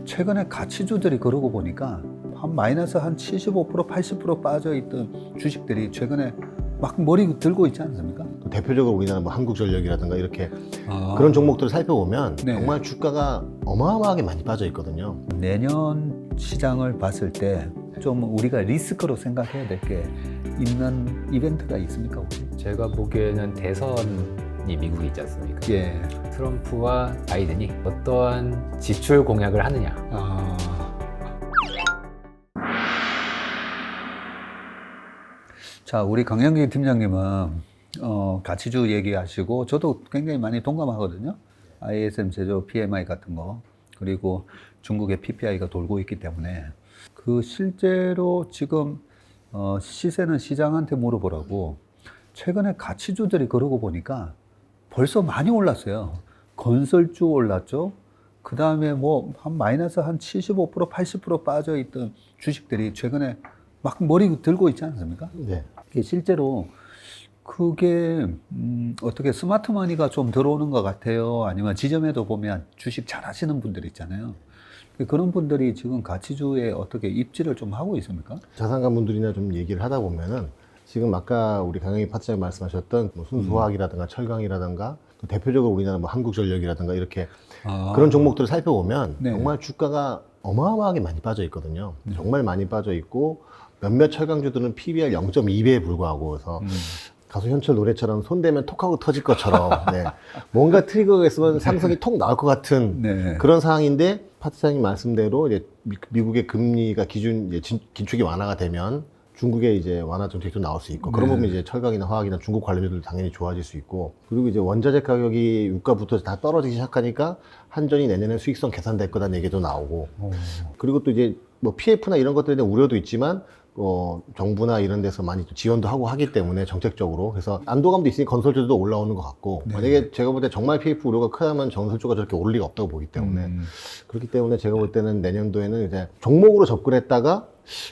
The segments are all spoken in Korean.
최근에 가치주들이 그러고 보니까 한 마이너스 한 75%, 80% 빠져있던 주식들이 최근에 막 머리 들고 있지 않습니까? 또 대표적으로 우리나라 뭐 한국전력이라든가 이렇게 아, 그런 종목들을 살펴보면 네. 정말 주가가 어마어마하게 많이 빠져 있거든요. 내년 시장을 봤을 때 좀 우리가 리스크로 생각해야 될 게 있는 이벤트가 있습니까? 혹시? 제가 보기에는 대선이 미국에 있지 않습니까? 예. 트럼프와 바이든이 어떠한 지출 공약을 하느냐. 아... 자, 우리 강영기 팀장님은 가치주 얘기하시고 저도 굉장히 많이 동감하거든요. ISM 제조 PMI 같은 거 그리고 중국의 PPI가 돌고 있기 때문에 그 실제로 지금 시세는 시장한테 물어보라고 최근에 가치주들이 그러고 보니까 벌써 많이 올랐어요. 건설주 올랐죠. 그 다음에 뭐 한 마이너스 한 75%, 80% 빠져있던 주식들이 최근에 막 머리 들고 있지 않습니까? 네. 이게 실제로 그게 어떻게 스마트머니가 좀 들어오는 것 같아요. 아니면 지점에도 보면 주식 잘 하시는 분들 있잖아요. 그런 분들이 지금 가치주에 어떻게 입지를 좀 하고 있습니까? 자산가분들이나 좀 얘기를 하다 보면은 지금 아까 우리 강영희 파트장님 말씀하셨던 뭐 순수화학이라든가 철강이라든가 또 대표적으로 우리나라 뭐 한국전력이라든가 이렇게 그런 종목들을 살펴보면 네. 정말 주가가 어마어마하게 많이 빠져 있거든요. 정말 많이 빠져 있고 몇몇 철강주들은 PBR 0.2배에 불과하고 그래서 가수 현철 노래처럼 손대면 톡하고 터질 것처럼 네. 뭔가 트리거가 있으면 삼성이 톡 나올 것 같은 네. 그런 상황인데 파트장님 말씀대로 이제 미국의 금리가 긴축이 완화가 되면 중국의 이제 완화 정책도 나올 수 있고 그런 네. 부분 이제 철강이나 화학이나 중국 관련주들 당연히 좋아질 수 있고 그리고 이제 원자재 가격이 유가부터 다 떨어지기 시작하니까 한전이 내년에 수익성 개선될 거다는 얘기도 나오고 그리고 또 이제 뭐 PF나 이런 것들에 대한 우려도 있지만 정부나 이런 데서 많이 또 지원도 하고 하기 때문에 정책적으로 그래서 안도감도 있으니 건설주도 올라오는 것 같고 네. 만약에 제가 볼 때 정말 PF 우려가 크다면 건설주가 저렇게 오를 리가 없다고 보기 때문에 그렇기 때문에 제가 볼 때는 내년도에는 이제 종목으로 접근했다가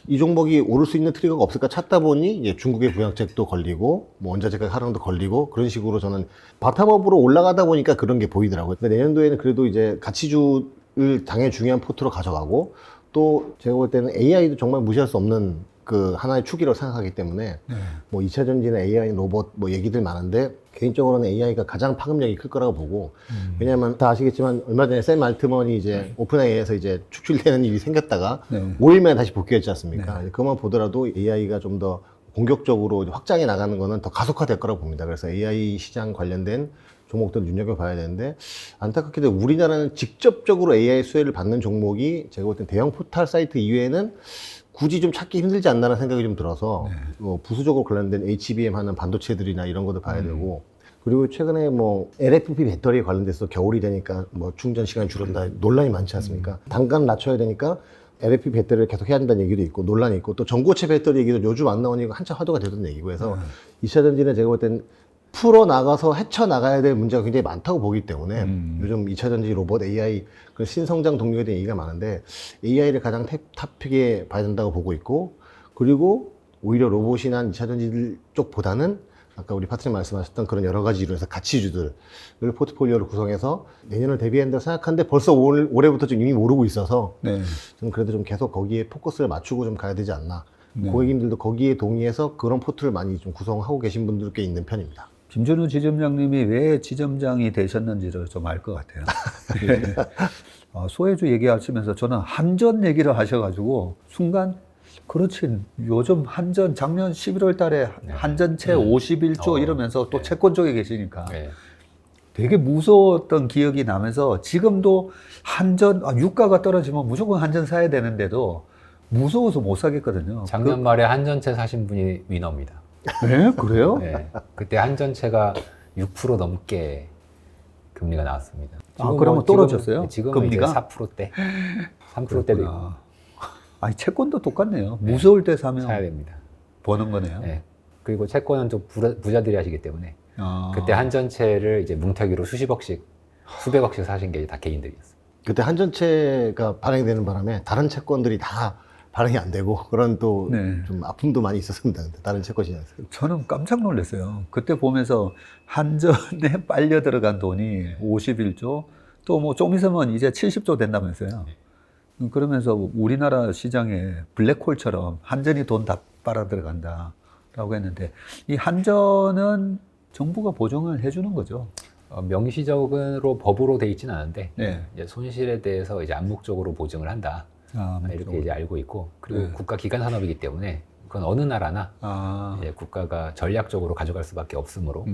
이 종목이 오를 수 있는 트리거가 없을까 찾다 보니 이제 중국의 부양책도 걸리고 뭐 원자재 가격 하락도 걸리고 그런 식으로 저는 바텀업으로 올라가다 보니까 그런 게 보이더라고요. 근데 내년도에는 그래도 이제 가치주를 당연히 중요한 포트로 가져가고 또 제가 볼 때는 AI도 정말 무시할 수 없는 그 하나의 축이라고 생각하기 때문에 네. 뭐 2차 전지나 AI, 로봇 뭐 얘기들 많은데 개인적으로는 AI가 가장 파급력이 클 거라고 보고 왜냐하면 다 아시겠지만 얼마 전에 샘 알트먼이 이제 오픈 AI에서 이제 축출되는 일이 생겼다가 네. 5일 만에 다시 복귀했지 않습니까? 네. 그것만 보더라도 AI가 좀 더 공격적으로 확장해 나가는 거는 더 가속화될 거라고 봅니다. 그래서 AI 시장 관련된 종목들 눈여겨봐야 되는데 안타깝게도 우리나라는 직접적으로 AI 수혜를 받는 종목이 제가 볼 땐 대형 포털 사이트 이외에는 굳이 좀 찾기 힘들지 않나라는 생각이 좀 들어서 부수적으로 관련된 HBM 하는 반도체들이나 이런 것도 봐야 되고 그리고 최근에 뭐 LFP 배터리에 관련돼서 겨울이 되니까 뭐 충전 시간이 줄어든다 논란이 많지 않습니까? 단가를 낮춰야 되니까 LFP 배터리를 계속 해야 된다는 얘기도 있고 논란이 있고 또 전고체 배터리 얘기도 요즘 안 나오니까 한참 화두가 되던 얘기고 해서 2차 전지는 제가 볼 땐 풀어나가서 헤쳐나가야 될 문제가 굉장히 많다고 보기 때문에 요즘 2차 전지 로봇 AI 그 신성장 동력에 대한 얘기가 많은데 AI를 가장 탑픽에 봐야 된다고 보고 있고 그리고 오히려 로봇이나 2차 전지 쪽보다는 아까 우리 파트너님 말씀하셨던 그런 여러 가지 이론에서 가치주들을 포트폴리오를 구성해서 내년을 대비한다고 생각하는데 벌써 올해부터 좀 이미 오르고 있어서 네. 좀 그래도 좀 계속 거기에 포커스를 맞추고 좀 가야 되지 않나. 네. 고객님들도 거기에 동의해서 그런 포트를 많이 좀 구성하고 계신 분들 꽤 있는 편입니다. 김준우 지점장님이 왜 지점장이 되셨는지를 좀 알 것 같아요. 소해주 얘기하시면서 저는 한전 얘기를 하셔가지고 순간 그렇지 요즘 한전 작년 11월 달에 한전채 51조 이러면서 또 채권 쪽에 계시니까 네. 되게 무서웠던 기억이 나면서 지금도 한전 유가가 떨어지면 무조건 한전 사야 되는데도 무서워서 못 사겠거든요. 작년 말에 한전채 사신 분이 위너입니다. 네? 그래요? 네. 그때 한전채가 6% 넘게 금리가 나왔습니다. 그러면 떨어졌어요? 지금은 금리가? 이제 4%대, 3%대도 있고 아니 채권도 똑같네요. 무서울 때 사면 사야 됩니다. 버는 거네요. 네. 그리고 채권은 좀 부자들이 하시기 때문에 그때 한전채를 이제 뭉태기로 수십억씩, 수백억씩 사신 게 다 개인들이었어요. 그때 한전채가 발행이 되는 바람에 다른 채권들이 다 발행이 안 되고 그런 또 좀 아픔도 많이 있었습니다. 근데 다른 채권 시장에서. 저는 깜짝 놀랐어요. 그때 보면서 한전에 빨려 들어간 돈이 51조 또 뭐 좀 있으면 이제 70조 된다면서요. 그러면서 우리나라 시장에 블랙홀처럼 한전이 돈 다 빨아 들어간다라고 했는데 이 한전은 정부가 보증을 해주는 거죠. 명시적으로 법으로 돼 있지는 않은데 네. 이제 손실에 대해서 이제 암묵적으로 보증을 한다. 이렇게 이제 알고 있고 그리고 네. 국가 기관 산업이기 때문에 그건 어느 나라나 이제 국가가 전략적으로 가져갈 수밖에 없으므로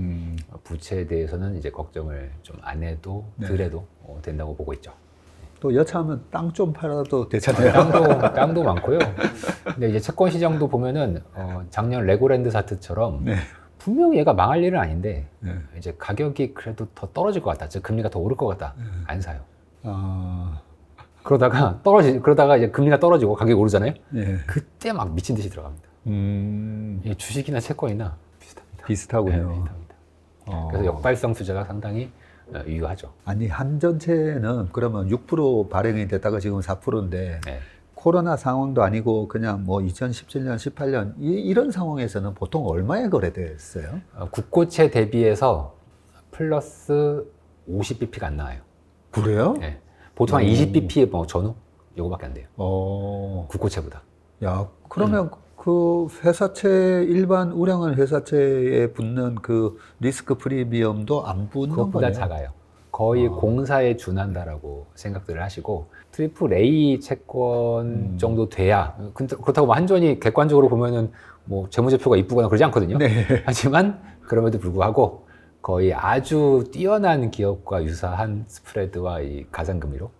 부채에 대해서는 이제 걱정을 좀 안 해도 네. 덜 해도 된다고 보고 있죠. 또 여차하면 땅 좀 팔아도 되잖아요. 땅도 많고요. 근데 이제 채권 시장도 보면은 작년 레고랜드 사태처럼 네. 분명히 얘가 망할 일은 아닌데 네. 이제 가격이 그래도 더 떨어질 것 같다. 즉 금리가 더 오를 것 같다. 안 사요. 그러다가 이제 금리가 떨어지고 가격이 오르잖아요. 네. 그때 막 미친 듯이 들어갑니다. 이게 주식이나 채권이나 비슷합니다. 비슷하군요. 네, 비슷합니다. 그래서 역발성 투자가 상당히 유효하죠. 아니 한전채는 그러면 6% 발행이 됐다가 지금 4%인데 네. 코로나 상황도 아니고 그냥 뭐 2017년, 18년 이런 상황에서는 보통 얼마에 거래됐어요? 국고채 대비해서 플러스 50bp가 안 나와요. 그래요? 네. 보통 한 20bp의 뭐 전후 요거밖에 안 돼요. 국고채보다. 야, 그러면 그 회사채 일반 우량한 회사채에 붙는 그 리스크 프리미엄도 안 붙는 그것보다 거네요. 작아요. 거의 공사에 준한다라고 생각들을 하시고 트리플 A 채권 정도 돼야 그렇다고 뭐 한전이 객관적으로 보면은 뭐 재무제표가 이쁘거나 그러지 않거든요. 네. 하지만 그럼에도 불구하고 거의 아주 뛰어난 기업과 유사한 스프레드와 이 가상금리로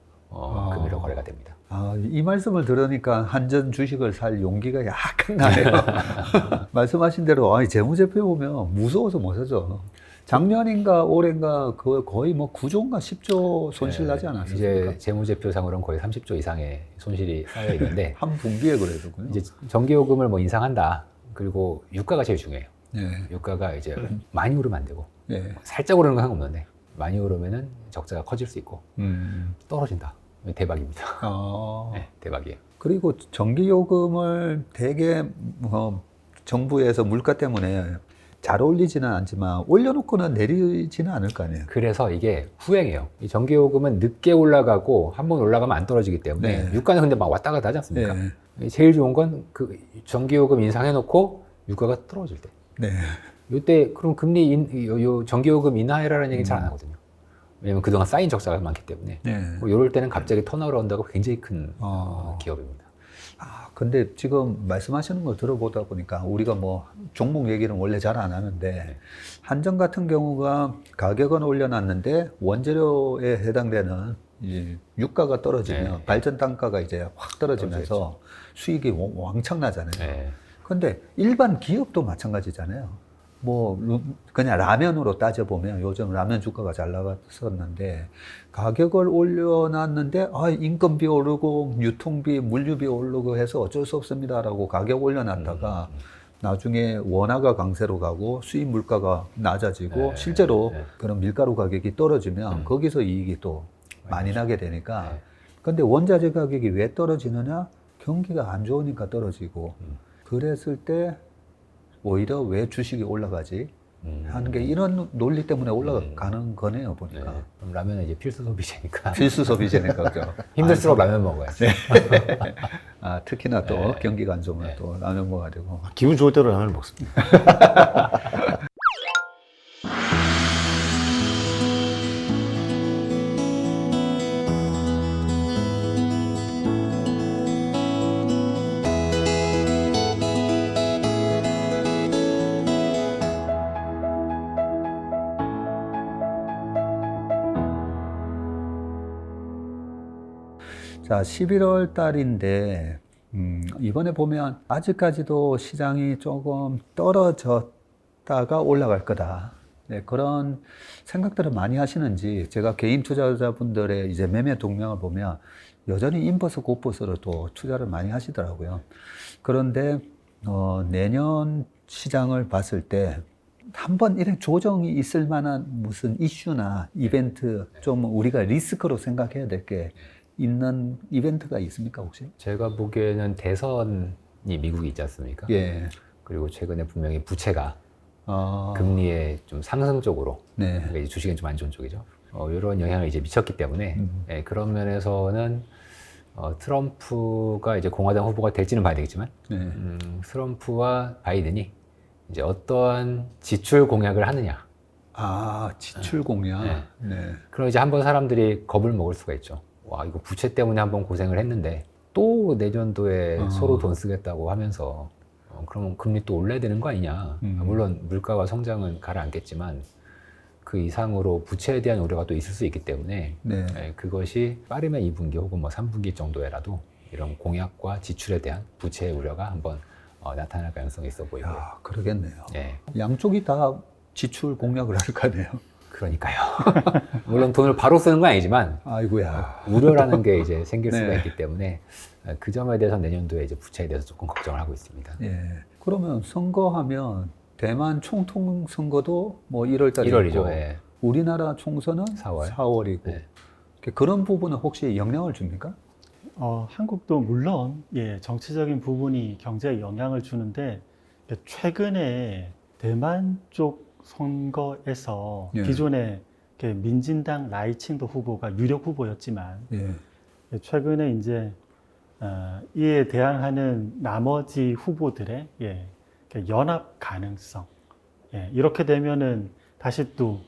금리로 거래가 됩니다. 이 말씀을 들으니까 한전 주식을 살 용기가 약간 나네요. 말씀하신 대로 재무제표 보면 무서워서 못 사죠. 작년인가 올해인가 거의 뭐 9조인가 10조 손실 나지 않았습니까? 이제 재무제표상으로는 거의 30조 이상의 손실이 쌓여 있는데 한 분기에 그래도군요. 이제 전기요금을 뭐 인상한다. 그리고 유가가 제일 중요해요. 네. 유가가 이제 많이 오르면 안 되고 네. 살짝 오르는 건 상관없는데 많이 오르면은 적자가 커질 수 있고 떨어진다. 대박입니다. 네, 대박이에요. 그리고 전기요금을 되게 정부에서 물가 때문에 잘 올리지는 않지만 올려놓고는 내리지는 않을 거 아니에요. 그래서 이게 후행해요. 이 전기요금은 늦게 올라가고 한번 올라가면 안 떨어지기 때문에 네. 유가는 근데 막 왔다 갔다 하지 않습니까? 네. 제일 좋은 건 그 전기요금 인상해놓고 유가가 떨어질 때. 네. 이때 그럼 요 전기요금 인하해라는 얘기는 잘 안 하거든요. 왜냐면 그동안 쌓인 적자가 많기 때문에. 네. 이럴 때는 갑자기 턴오버를 한다고 굉장히 큰 기업입니다. 근데 지금 말씀하시는 걸 들어보다 보니까 우리가 뭐 종목 얘기는 원래 잘 안 하는데 한전 같은 경우가 가격은 올려놨는데 원재료에 해당되는 이제 유가가 떨어지면 발전 단가가 이제 확 떨어지면서 수익이 왕창 나잖아요. 근데 일반 기업도 마찬가지잖아요. 뭐 그냥 라면으로 따져보면 요즘 라면 주가가 잘 나갔었는데 가격을 올려놨는데 인건비 오르고 유통비, 물류비 오르고 해서 어쩔 수 없습니다라고 가격 올려놨다가 나중에 원화가 강세로 가고 수입 물가가 낮아지고 실제로 그런 밀가루 가격이 떨어지면 거기서 이익이 또 많이 나게 되니까 근데 원자재 가격이 왜 떨어지느냐? 경기가 안 좋으니까 떨어지고 그랬을 때 오히려 왜 주식이 올라가지? 하는 게 이런 논리 때문에 올라가는 거네요, 보니까. 그럼 라면은 이제 필수 소비재니까. 필수 소비재니까. 그죠? 힘들수록 라면 먹어야지. 특히나 또 경기가 안 좋으면 또 라면 먹어야 되고. 기분 좋을 때로 라면을 먹습니다. 자, 11월 달인데, 이번에 보면 아직까지도 시장이 조금 떨어졌다가 올라갈 거다. 네, 그런 생각들을 많이 하시는지, 제가 개인 투자자분들의 이제 매매 동향을 보면 여전히 인버스, 곧버스로 또 투자를 많이 하시더라고요. 그런데, 내년 시장을 봤을 때, 한번 이런 조정이 있을 만한 무슨 이슈나 이벤트, 좀 우리가 리스크로 생각해야 될 게 있는 이벤트가 있습니까, 혹시? 제가 보기에는 대선이 미국이 있지 않습니까? 예. 그리고 최근에 분명히 부채가 아, 금리에 좀 상승 쪽으로, 네. 그러니까 이제 주식은 좀 안 좋은 쪽이죠. 이런 영향을 이제 미쳤기 때문에 그런 면에서는 트럼프가 이제 공화당 후보가 될지는 봐야 되겠지만 네. 트럼프와 바이든이 이제 어떠한 지출 공약을 하느냐. 아, 지출 공약. 네. 네. 그럼 이제 한번 사람들이 겁을 먹을 수가 있죠. 와, 이거 부채 때문에 한번 고생을 했는데 또 내년도에 서로 돈 쓰겠다고 하면서 그러면 금리 또 올려야 되는 거 아니냐. 물론 물가와 성장은 가라앉겠지만 그 이상으로 부채에 대한 우려가 또 있을 수 있기 때문에 네. 그것이 빠르면 2분기 혹은 뭐 3분기 정도에라도 이런 공약과 지출에 대한 부채의 우려가 한번 나타날 가능성이 있어 보이고요. 야, 그러겠네요. 네, 양쪽이 다 지출 공약을 할 거네요. 그러니까요. 물론 돈을 바로 쓰는 건 아니지만 아이고야. 우려라는 게 이제 생길 수가 네. 있기 때문에 그 점에 대해서 내년도에 이제 부채에 대해서 조금 걱정을 하고 있습니다. 예. 그러면 선거하면 대만 총통 선거도 뭐 1월 달에 1월이죠. 있고 예. 우리나라 총선은 4월. 4월이고 네. 그런 부분은 혹시 영향을 줍니까? 한국도 물론 정치적인 부분이 경제에 영향을 주는데 최근에 대만 쪽 선거에서 예. 기존에 민진당 라이칭도 후보가 유력 후보였지만 예. 최근에 이제 이에 대항하는 나머지 후보들의 연합 가능성 이렇게 되면은 다시 또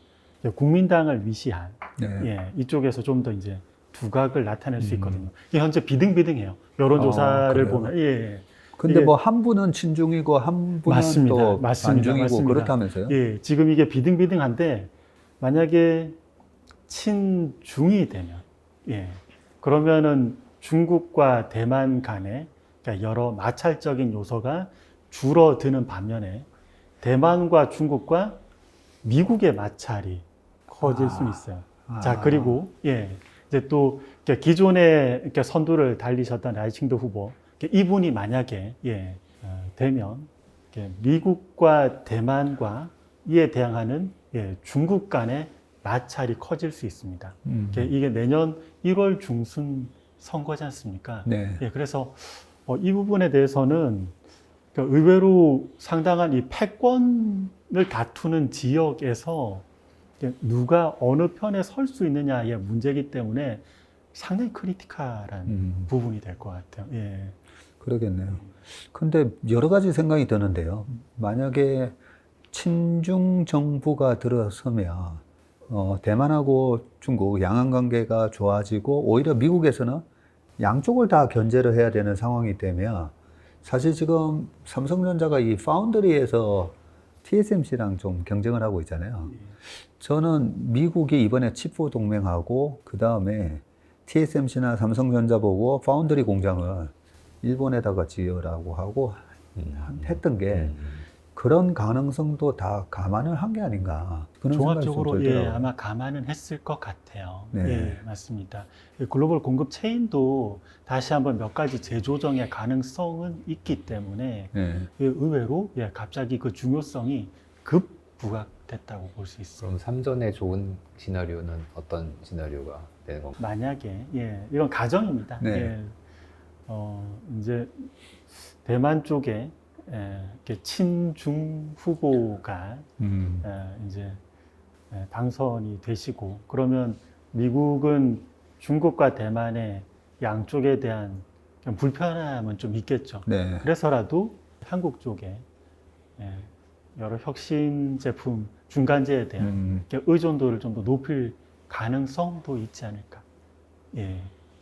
국민당을 위시한 네. 이쪽에서 좀 더 이제 두각을 나타낼 수 있거든요. 이게 현재 비등비등해요. 여론조사를 그래요? 보면 근데 이게- 뭐 한 분은 친중이고 한 분은 맞습니다. 또 맞습니다. 반중이고 맞습니다. 그렇다면서요? 지금 이게 비등비등한데 만약에 친중이 되면 그러면은 중국과 대만 간에 그러니까 여러 마찰적인 요소가 줄어드는 반면에 대만과 중국과 미국의 마찰이 커질 수 있어요. 자, 그리고 이제 또 이렇게 기존에 이렇게 선두를 달리셨던 라이칭도 후보 이분이 만약에 되면 이렇게 미국과 대만과 이에 대항하는 중국 간의 마찰이 커질 수 있습니다. 이게 내년 1월 중순 선거지 않습니까? 네. 그래서 이 부분에 대해서는 의외로 상당한 이 패권을 다투는 지역에서 누가 어느 편에 설 수 있느냐의 문제이기 때문에 상당히 크리티컬한 부분이 될 것 같아요. 그러겠네요. 근데 여러 가지 생각이 드는데요. 만약에 친중 정부가 들어서면 대만하고 중국 양안 관계가 좋아지고 오히려 미국에서는 양쪽을 다 견제를 해야 되는 상황이 되면 사실 지금 삼성전자가 이 파운드리에서 TSMC랑 좀 경쟁을 하고 있잖아요. 저는 미국이 이번에 칩4 동맹하고 그 다음에 TSMC나 삼성전자 보고 파운드리 공장을 일본에다가 지으라고 하고 했던 게 그런 가능성도 다 감안을 한 게 아닌가 그런 생각이 좀 종합적으로 들더라고요. 아마 감안은 했을 것 같아요. 네. 맞습니다. 글로벌 공급 체인도 다시 한번 몇 가지 재조정의 가능성은 있기 때문에 네. 의외로 갑자기 그 중요성이 급 부각됐다고 볼 수 있어요. 그럼 삼전에 좋은 시나리오는 어떤 시나리오가 되는 건가요? 만약에 이건 가정입니다. 네. 이제 대만 쪽에 이렇게 친중 후보가 이제 당선이 되시고 그러면 미국은 중국과 대만의 양쪽에 대한 좀 불편함은 좀 있겠죠. 네. 그래서라도 한국 쪽에 여러 혁신 제품 중간재에 대한 이렇게 의존도를 좀 더 높일 가능성도 있지 않을까.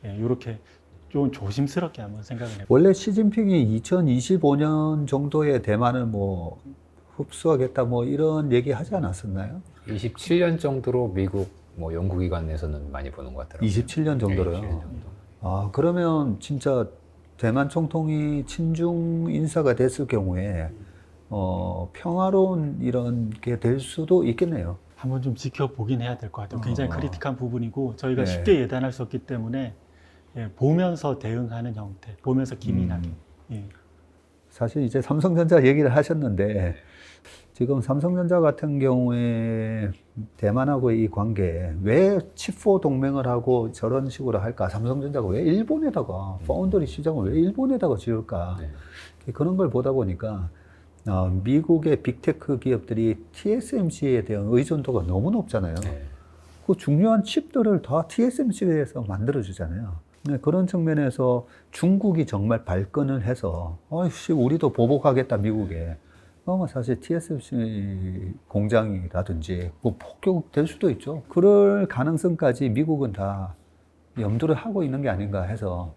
이렇게 좀 조심스럽게 한번 생각을 해볼게요. 원래 시진핑이 2025년 정도에 대만을 뭐 흡수하겠다 뭐 이런 얘기 하지 않았었나요? 27년 정도로 미국 뭐 연구기관에서는 많이 보는 것 같더라고요. 27년 정도로요. 27년 정도. 아, 그러면 진짜 대만 총통이 친중 인사가 됐을 경우에 평화로운 이런 게 될 수도 있겠네요. 한번 좀 지켜보긴 해야 될 것 같아요. 굉장히 크리티컬한 부분이고 저희가 네. 쉽게 예단할 수 없기 때문에 보면서 대응하는 형태, 보면서 기민하게. 사실 이제 삼성전자 얘기를 하셨는데 지금 삼성전자 같은 경우에 대만하고의 이 관계 왜 칩4 동맹을 하고 저런 식으로 할까? 삼성전자가 왜 일본에다가 파운드리 시장을 왜 일본에다가 지을까? 네. 그런 걸 보다 보니까 미국의 빅테크 기업들이 TSMC에 대한 의존도가 너무 높잖아요. 네. 그 중요한 칩들을 다 TSMC에서 만들어주잖아요. 네, 그런 측면에서 중국이 정말 발끈을 해서, 어이씨, 우리도 보복하겠다, 미국에. 사실 TSMC 공장이라든지 뭐 폭격될 수도 있죠. 그럴 가능성까지 미국은 다 염두를 하고 있는 게 아닌가 해서,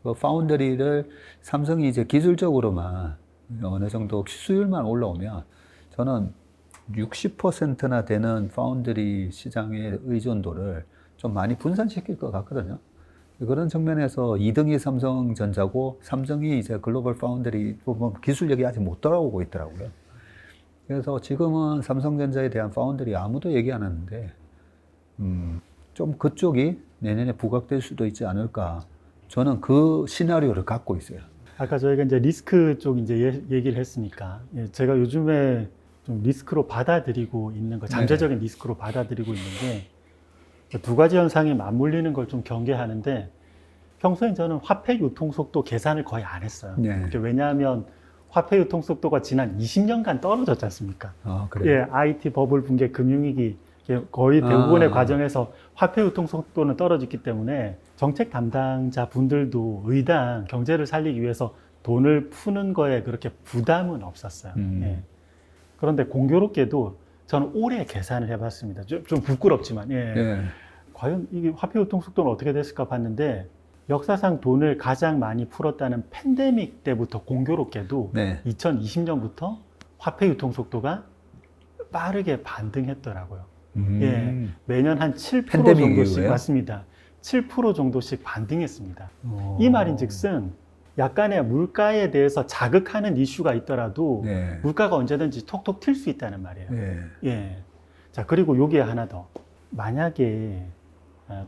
그 파운드리를 삼성이 이제 기술적으로만 어느 정도 수율만 올라오면 저는 60%나 되는 파운드리 시장의 의존도를 좀 많이 분산시킬 것 같거든요. 그런 측면에서 2등이 삼성전자고 3등이 이제 글로벌 파운드리 기술력이 아직 못 돌아오고 있더라고요. 그래서 지금은 삼성전자에 대한 파운드리 아무도 얘기 안 하는데 좀 그쪽이 내년에 부각될 수도 있지 않을까. 저는 그 시나리오를 갖고 있어요. 아까 저희가 이제 리스크 쪽 이제 얘기를 했으니까 제가 요즘에 좀 리스크로 받아들이고 있는 거, 잠재적인 리스크로 받아들이고 있는 게 두 가지 현상이 맞물리는 걸 좀 경계하는데 평소에 저는 화폐 유통 속도 계산을 거의 안 했어요. 네. 왜냐하면 화폐 유통 속도가 지난 20년간 떨어졌지 않습니까? 아, 그래요? IT 버블 붕괴 금융위기 거의 대부분의 과정에서 화폐 유통 속도는 떨어졌기 때문에 정책 담당자 분들도 의당 경제를 살리기 위해서 돈을 푸는 거에 그렇게 부담은 없었어요. 예. 그런데 공교롭게도 저는 올해 계산을 해봤습니다. 좀 부끄럽지만, 과연 이게 화폐 유통 속도는 어떻게 됐을까 봤는데 역사상 돈을 가장 많이 풀었다는 팬데믹 때부터 공교롭게도 2020년부터 화폐 유통 속도가 빠르게 반등했더라고요. 매년 한 7% 정도씩 이후에요? 맞습니다. 7% 정도씩 반등했습니다. 이 말인즉슨 약간의 물가에 대해서 자극하는 이슈가 있더라도 물가가 언제든지 톡톡 튈 수 있다는 말이에요. 자, 그리고 여기에 하나 더. 만약에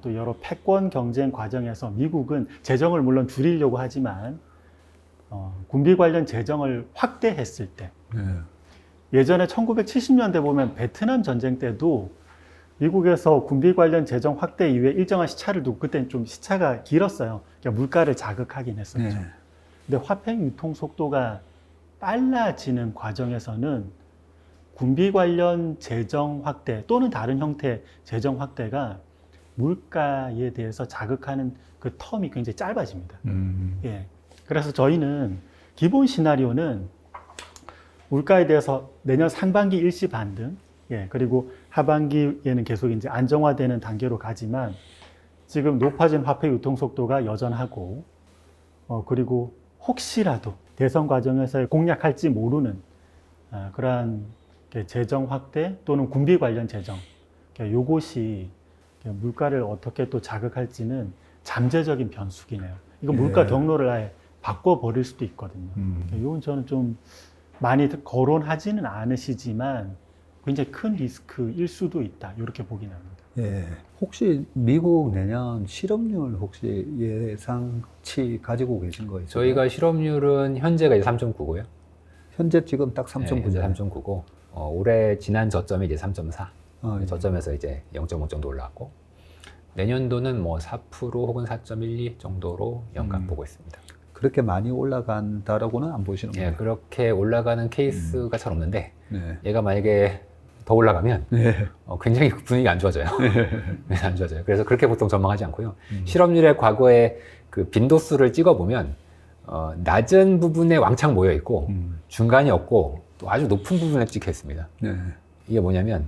또 여러 패권 경쟁 과정에서 미국은 재정을 물론 줄이려고 하지만 군비 관련 재정을 확대했을 때 예전에 1970년대 보면 베트남 전쟁 때도 미국에서 군비 관련 재정 확대 이후에 일정한 시차를 두고 그때는 좀 시차가 길었어요. 그러니까 물가를 자극하긴 했었죠. 근데 화폐 유통 속도가 빨라지는 과정에서는 군비 관련 재정 확대 또는 다른 형태의 재정 확대가 물가에 대해서 자극하는 그 텀이 굉장히 짧아집니다. 그래서 저희는 기본 시나리오는 물가에 대해서 내년 상반기 일시 반등, 그리고 하반기에는 계속 이제 안정화되는 단계로 가지만 지금 높아진 화폐 유통 속도가 여전하고, 그리고 혹시라도 대선 과정에서 공략할지 모르는 그러한 재정 확대 또는 군비 관련 재정, 요것이 물가를 어떻게 또 자극할지는 잠재적인 변수기네요. 이거 물가 경로를 아예 바꿔버릴 수도 있거든요. 이건 저는 좀 많이 거론하지는 않으시지만 굉장히 큰 리스크일 수도 있다. 이렇게 보긴 합니다. 혹시 미국 내년 실업률 혹시 예상치 가지고 계신 거 있어요? 저희가 실업률은 현재가 이제 3.9고요. 현재 지금 딱 3.9잖아요. 3.9고 올해 지난 저점이 이제 3.4. 저점에서 이제 0.5 정도 올라왔고 내년도는 뭐 4% 혹은 4.12 정도로 연간 보고 있습니다. 그렇게 많이 올라간다라고는 안 보시는 거예요? 그렇게 올라가는 케이스가 잘 없는데 얘가 만약에 더 올라가면 굉장히 분위기가 안 좋아져요. 안 좋아져요. 그래서 그렇게 보통 전망하지 않고요. 실업률의 과거에 그 빈도수를 찍어보면 낮은 부분에 왕창 모여 있고 중간이 없고 또 아주 높은 부분에 찍혀 있습니다. 이게 뭐냐면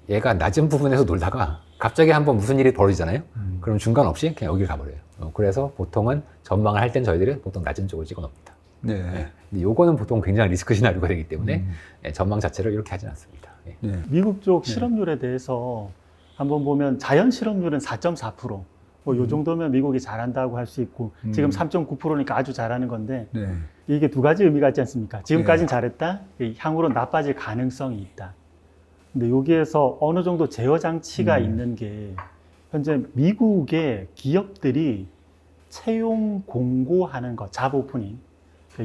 얘가 낮은 부분에서 놀다가 갑자기 한번 무슨 일이 벌어지잖아요. 그럼 중간 없이 그냥 여기를 가버려요. 그래서 보통은 전망을 할 땐 저희들은 보통 낮은 쪽을 찍어 놓습니다. 근데 요거는 보통 굉장히 리스크 시나리오가 되기 때문에 전망 자체를 이렇게 하진 않습니다. 미국 쪽 실업률에 대해서 한번 보면 자연 실업률은 4.4%. 뭐 요 정도면 미국이 잘한다고 할 수 있고 지금 3.9%니까 아주 잘하는 건데 이게 두 가지 의미가 있지 않습니까? 지금까지는 잘했다. 향후로 나빠질 가능성이 있다. 근데 여기에서 어느 정도 제어 장치가 있는 게 현재 미국의 기업들이 채용 공고하는 것, 잡 오프닝.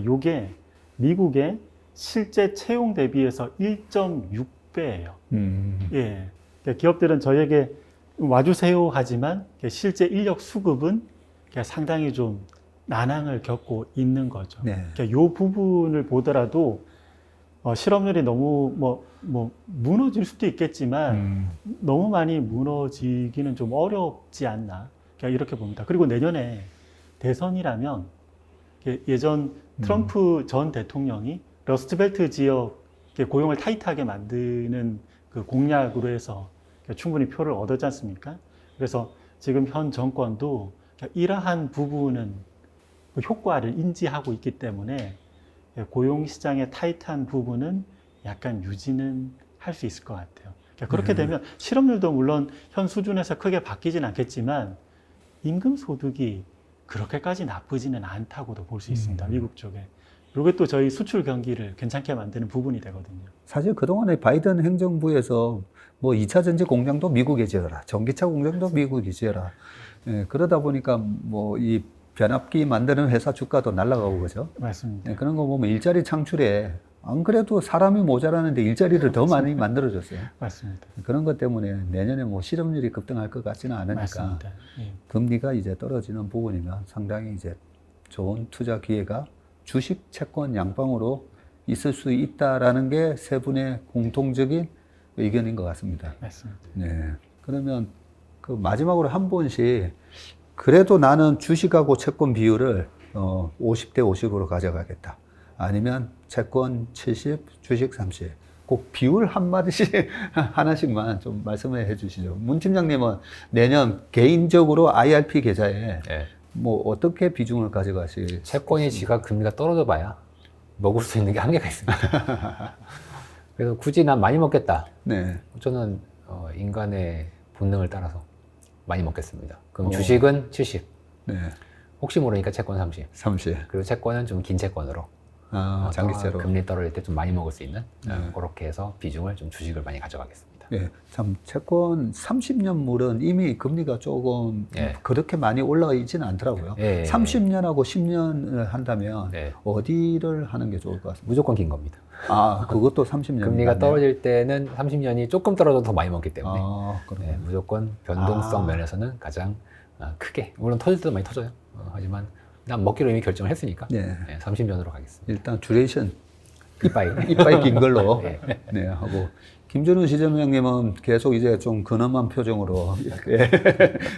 요게 미국의 실제 채용 대비해서 1.6배예요. 그러니까 기업들은 저희에게 와주세요 하지만 실제 인력 수급은 상당히 좀 난항을 겪고 있는 거죠. 그러니까 이 부분을 보더라도 실업률이 너무 무너질 수도 있겠지만 너무 많이 무너지기는 좀 어렵지 않나 이렇게 봅니다. 그리고 내년에 대선이라면 예전 트럼프 전 대통령이 러스트벨트 지역의 고용을 타이트하게 만드는 그 공약으로 해서 충분히 표를 얻었지 않습니까? 그래서 지금 현 정권도 이러한 부분은 그 효과를 인지하고 있기 때문에 고용시장의 타이트한 부분은 약간 유지는 할 수 있을 것 같아요. 그렇게 되면 실업률도 물론 현 수준에서 크게 바뀌진 않겠지만 임금 소득이 그렇게까지 나쁘지는 않다고도 볼 수 있습니다. 미국 쪽에. 그리고 또 저희 수출 경기를 괜찮게 만드는 부분이 되거든요. 사실 그동안에 바이든 행정부에서 뭐 2차 전지 공장도 미국에 지어라, 전기차 공장도 미국에 지어라. 예, 그러다 보니까 뭐 이 변압기 만드는 회사 주가도 날아가고 그죠? 맞습니다. 예, 그런 거 보면 일자리 창출에 안 그래도 사람이 모자라는데 일자리를 더 많이 만들어줬어요. 맞습니다. 그런 것 때문에 내년에 뭐 실업률이 급등할 것 같지는 않으니까 맞습니다. 예. 금리가 이제 떨어지는 부분이면 상당히 이제 좋은 투자 기회가 주식, 채권 양방으로 있을 수 있다라는 게 세 분의 공통적인 의견인 것 같습니다. 맞습니다. 네. 그러면 그 마지막으로 한 분씩 그래도 나는 주식하고 채권 비율을 50대 50으로 가져가겠다. 아니면 채권 70, 주식 30. 꼭 비율 한마디씩 하나씩만 좀 말씀해 주시죠. 문 팀장님은 내년 개인적으로 IRP 계좌에 네. 뭐 어떻게 비중을 가져가실? 채권이 지가 금리가 떨어져 봐야 먹을 수 있는 게 한계가 있습니다. 그래서 굳이 난 많이 먹겠다. 네. 저는 인간의 본능을 따라서 많이 먹겠습니다. 그럼 주식은 70. 네. 혹시 모르니까 채권 30. 30. 그리고 채권은 좀 긴 채권으로. 장기채로. 금리 떨어질 때 좀 많이 먹을 수 있는 그렇게 해서 비중을 좀 주식을 많이 가져가겠습니다. 예, 참 채권 30년물은 이미 금리가 조금 예. 그렇게 많이 올라가 있지는 않더라고요. 예, 예. 30년하고 10년을 한다면 네. 어디를 하는 게 좋을 것 같습니다. 무조건 긴 겁니다. 그것도 30년. 금리가 떨어질 때는 30년이 조금 떨어져도 더 많이 먹기 때문에 그럼. 네, 무조건 변동성 면에서는 가장 크게, 물론 터질 때도 많이 터져요. 하지만 난 먹기로 이미 결정을 했으니까 네. 30년으로 가겠습니다. 일단 듀레이션 이빠이. 이빨 긴 걸로 네. 네, 하고 김준우 시점장님은 계속 이제 좀 근엄한 표정으로 이렇게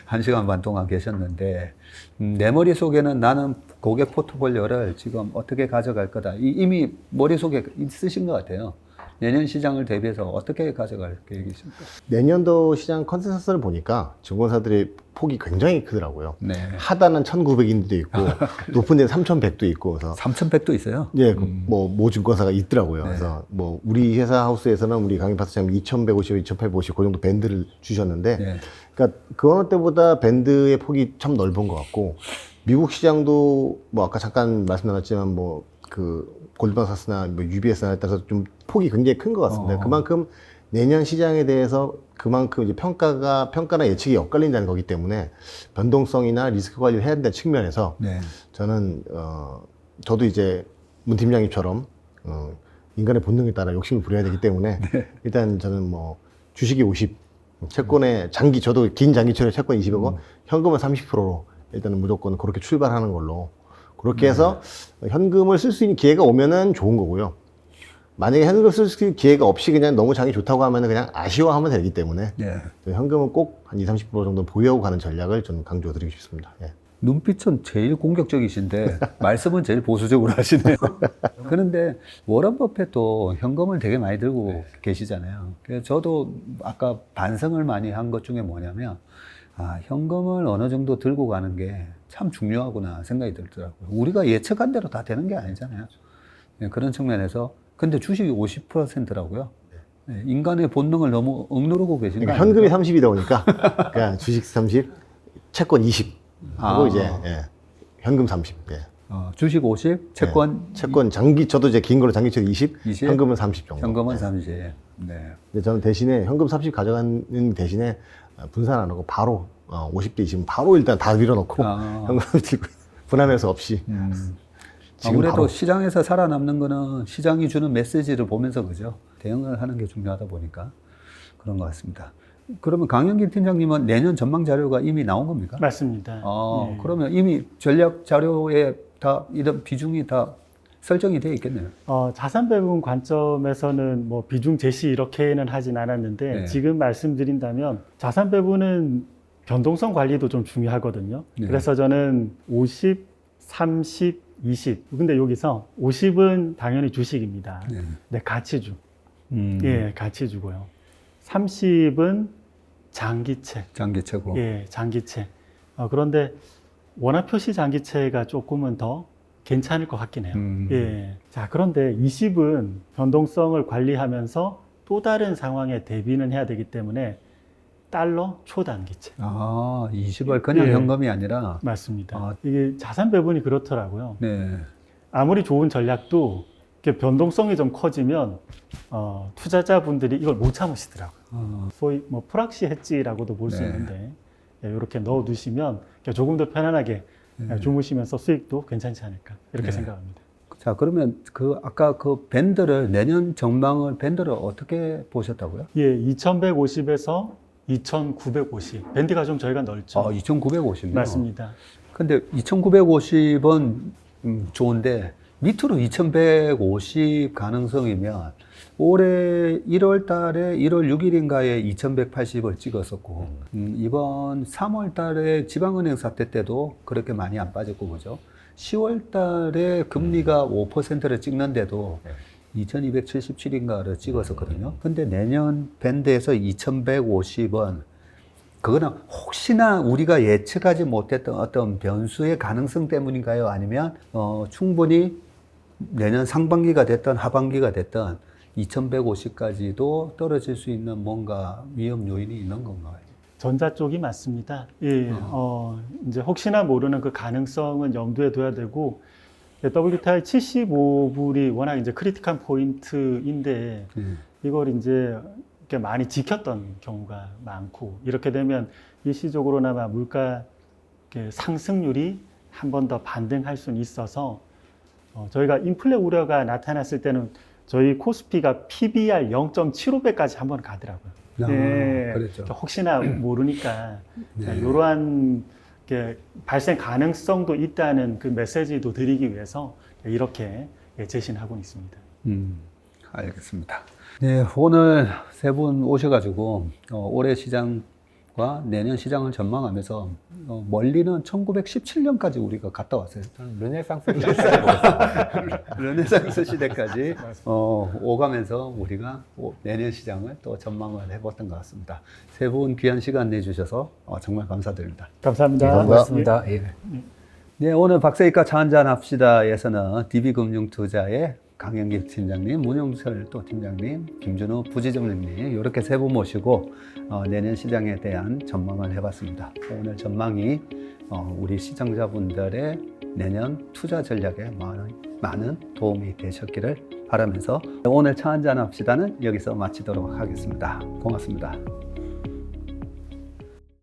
1시간 반 동안 계셨는데 내 머릿속에는 나는 고객 포트폴리오를 지금 어떻게 가져갈 거다. 이미 머릿속에 있으신 것 같아요. 내년 시장을 대비해서 어떻게 가져갈 계획이십니까? 내년도 시장 컨센서스를 보니까 증권사들의 폭이 굉장히 크더라고요. 네. 하단은 1,900인도 있고 높은 데는 3,100도 있고 그래서 3,100도 있어요? 예, 모 증권사가 있더라고요. 네. 그래서 뭐 우리 회사 하우스에서는 우리 강인 파트장님 2,150, 2,850 그 정도 밴드를 주셨는데, 네. 그러니까 그 어느 때보다 밴드의 폭이 참 넓은 것 같고 미국 시장도 뭐 아까 잠깐 말씀 나눴지만 뭐 그 골드만삭스나 뭐 UBS나 따라서 좀 폭이 굉장히 큰 것 같습니다. 그만큼 내년 시장에 대해서 그만큼 이제 평가나 예측이 엇갈린다는 거기 때문에 변동성이나 리스크 관리를 해야 된다는 측면에서 네. 저는 저도 이제 문 팀장님처럼 인간의 본능에 따라 욕심을 부려야 되기 때문에 일단 저는 뭐 주식이 50, 채권에 저도 긴 장기채로 채권 20이고 현금은 30%로 일단은 무조건 그렇게 출발하는 걸로 그렇게 해서 현금을 쓸 수 있는 기회가 오면은 좋은 거고요. 만약에 현금을 쓸 수 있는 기회가 없이 그냥 너무 장이 좋다고 하면은 그냥 아쉬워하면 되기 때문에 네. 현금은 꼭 한 20, 30% 정도 보유하고 가는 전략을 저는 강조드리고 싶습니다. 예. 눈빛은 제일 공격적이신데 말씀은 제일 보수적으로 하시네요. 그런데 워런 버핏도 현금을 되게 많이 들고 계시잖아요. 그래서 저도 아까 반성을 많이 한 것 중에 뭐냐면 현금을 어느 정도 들고 가는 게 참 중요하구나 생각이 들더라고요. 우리가 예측한 대로 다 되는 게 아니잖아요. 네, 그런 측면에서 근데 주식이 50%라고요. 네, 인간의 본능을 너무 억누르고 계신 거 그러니까 아닙니까? 현금이 30이다 보니까 그러니까 주식 30, 채권 20 하고 이제 현금 30. 예. 주식 50, 채권 채권 저도 이제 긴 걸로 장기채로 20, 20, 현금은 30 정도. 현금은 예. 30. 네. 근데 저는 대신에 현금 30 가져가는 대신에 분산 안 하고 바로 50대 20은 바로 일단 다 밀어넣고 현금을 들고 분할 매수 없이 지금 아무래도 바로. 시장에서 살아남는 거는 시장이 주는 메시지를 보면서 그죠? 대응을 하는 게 중요하다 보니까 그런 것 같습니다. 그러면 강영긴 팀장님은 내년 전망 자료가 이미 나온 겁니까? 맞습니다. 그러면 이미 전략 자료에 다 이런 비중이 다 설정이 되어 있겠네요. 자산 배분 관점에서는 뭐 비중 제시 이렇게는 하진 않았는데 네. 지금 말씀드린다면 자산 배분은 변동성 관리도 좀 중요하거든요. 네. 그래서 저는 50, 30, 20. 근데 여기서 50은 당연히 주식입니다. 네. 네, 가치주. 음. 예, 가치주고요. 30은 장기채. 장기채고. 예, 장기채. 그런데 원화표시 장기채가 조금은 더 괜찮을 것 같긴 해요. 예. 자, 그런데 20은 변동성을 관리하면서 또 다른 상황에 대비는 해야 되기 때문에 달러 초단기채. 아, 20을 그냥 예. 현금이 아니라. 맞습니다. 아. 이게 자산 배분이 그렇더라고요. 네. 아무리 좋은 전략도 이렇게 변동성이 좀 커지면 투자자분들이 이걸 못 참으시더라고요. 소위 뭐 프락시 해지라고도 볼 수 네. 있는데 이렇게 넣어 두시면 조금 더 편안하게 주무시면서 수익도 괜찮지 않을까 이렇게 네. 생각합니다. 자, 그러면 아까 그 밴드를, 내년 전망을 밴드를 어떻게 보셨다고요? 예, 2150에서 2950. 밴드가 좀 저희가 넓죠. 2950이요? 맞습니다. 근데 2950은 좋은데 밑으로 2150 가능성이면 올해 1월 달에 1월 6일인가에 2180을 찍었었고 이번 3월 달에 지방은행 사태 때도 그렇게 많이 안 빠졌고 그죠? 10월 달에 금리가 5%를 찍는데도 2277인가를 찍었었거든요. 근데 내년 밴드에서 2150은 그거는 혹시나 우리가 예측하지 못했던 어떤 변수의 가능성 때문인가요? 아니면 충분히 내년 상반기가 됐든 하반기가 됐든 2150까지도 떨어질 수 있는 뭔가 위험 요인이 있는 건가요? 전자 쪽이 맞습니다. 예, 이제 혹시나 모르는 그 가능성은 염두에 둬야 되고 WTI 75불이 워낙 이제 크리티컬 포인트인데 이걸 이제 이렇게 많이 지켰던 경우가 많고 이렇게 되면 일시적으로나마 물가 상승률이 한 번 더 반등할 수는 있어서 저희가 인플레 우려가 나타났을 때는 저희 코스피가 PBR 0.75배까지 한번 가더라고요. 네, 그랬죠. 혹시나 모르니까 네. 이러한 발생 가능성도 있다는 그 메시지도 드리기 위해서 이렇게 제시하고 있습니다. 알겠습니다. 네, 오늘 세 분 오셔가지고 올해 시장과 내년 시장을 전망하면서 멀리는 1917년까지 우리가 갔다 왔어요. 저는 르네상스 시대를 르네상스 시대까지 오가면서 우리가 내년 시장을 또 전망을 해봤던 것 같습니다. 세 분 귀한 시간 내주셔서 정말 감사드립니다. 감사합니다. 고맙습니다. 예. 네, 오늘 박사이과 차 한잔 합시다에서는 DB금융투자의 강영길 팀장님, 문용철 또 팀장님, 김준호 부지점장님 이렇게 세 분 모시고 내년 시장에 대한 전망을 해봤습니다. 오늘 전망이 우리 시청자분들의 내년 투자 전략에 많은 도움이 되셨기를 바라면서 오늘 차 한잔 합시다는 여기서 마치도록 하겠습니다. 고맙습니다.